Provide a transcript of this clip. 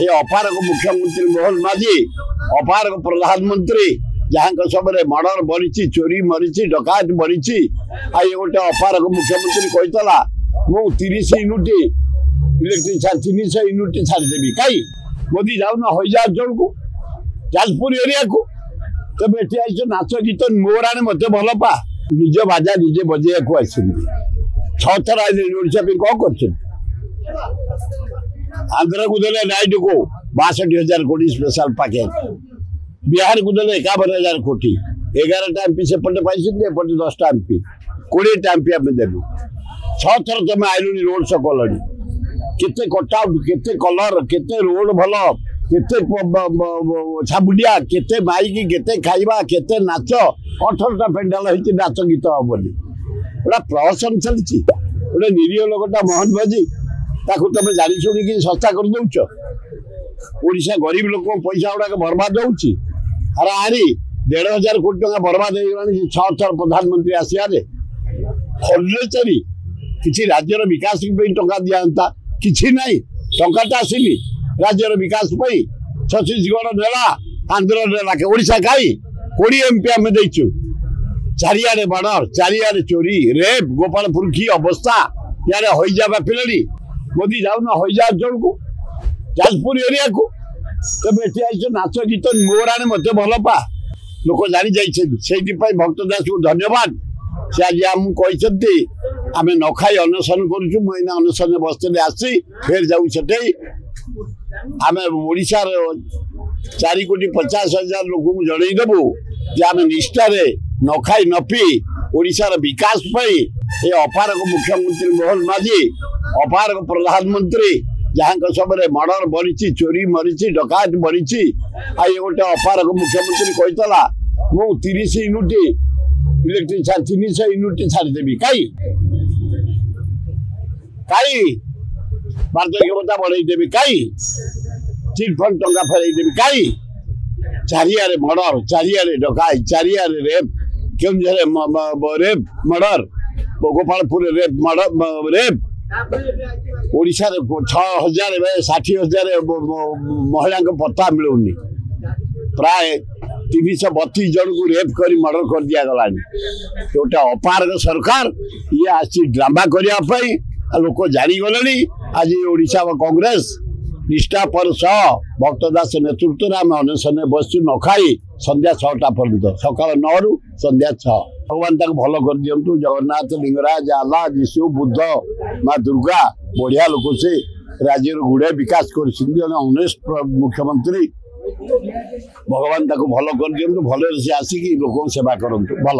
ये अपारक मुख्यमंत्री मोहन माझी अपारक प्रधानमंत्री जहाँ सब मर्डर बढ़ी चोरी मरी डकायत बढ़ी ये गोटे अपारक मुख्यमंत्री कहला मु 30 यूनिट इलेक्ट्रिक 300 यूनिट छाड़देवी कहीं मोदी जाऊना हईजा अञल को जाजपुर एरिया को तब ये आई नाच गीत मोराने मत भल पा निज बाजा निजे बजे को आस 6 थर आए ओडा कौन कर आंध्र को देले नाइड को 62,000 कोटी स्पेशल पैकेज बिहार को देले 51,000 कोटी 11टा एमपी सेपटे पाई एपटे 10टा एमपी 20टा एमपी आम देलु 6 थर तुम आइलुनि रोड शो कल केते कटआउट केते कलर केते रोड भल केते छाबुडिया केते माइक केते खाइबा केते नाच 18टा पेंडाल होती नाच गीत हेनी गोटा प्रहसन चलती गोटे निरीह लोकटा मोहन बाजी ताकू तुम जानी शुणी सस्ता कर दौच ओडिशा गरीब लोक पैसा गुड़ाक बर्बाद होची अरे आरी 1,500 कोटी टका बर्बाद हो 6 थर प्रधानमंत्री आसियारे खर्चरी किसी राज्यर विकास टका दिखाता किसी ना टाटा आसनी राज्यर विकास छत्तीसगढ़ नेला आंध्र नेला ओडिशा कहीं 20 एमपी आम देचु चारियाडे मर्डर चारियाडे चोरी रेप गोपालपुर की अवस्था यार हईजा बापिले मोदी जाऊना हईजा अञल को जाजपुर एरिया को तब ये आई नाच गीत मोराने मत भल पा लोक जानी जाइए भक्त दास को धन्यवाद से आज आमको कहते आम न खाई अनशन करुना अनशन बसते आसी फेर जाऊ से आम ओडार 4,50,000 लोक जनईदेबू जे आम निष्ठार न खाई न पी ओडार विकास ये अपारक मुख्यमंत्री मोहन माझी अपारक प्रधानमंत्री जहाँ सब मर्डर बढ़ी चोरी मरी डकायत बढ़ी ये गोटे अपारक मुख्यमंत्री कहला मु 30 यूनिट इलेक्ट्रिक 300 यूनिट छाड़देवी कहीं भारतीय क्षमता बढ़ईदेवी कहीं चिटफंड टंका फेरईदेवी कहीं चारियाडे मर्डर चारियाडे डकायत चारियाडे rape Keonjhar rape murder Gopalpur rape murder rape Odisha 6,000 60,000 महिला पता मिलूनी प्राय 332 जन को रेप कर मर्डर कर दिया गला गोटे अपारक सरकार ये आसी ड्रामा करने लोक जानीगले आज ओडिशा कांग्रेस निष्ठा पर सह भक्त दास नेतृत्व में आम अनशन बसु न खाई संध्या 6टा पर्यंत सका 9 रु संध्या 6 भगवान तक भल कर दिंतु जगन्नाथ लिंगराज आला जीशु बुद्ध माँ दुर्गा बढ़िया लोक से राज्य गुड़े विकास कर मुख्यमंत्री भगवान तक भल कर दिंतु भल से आसिक लोक सेवा करूँ भल।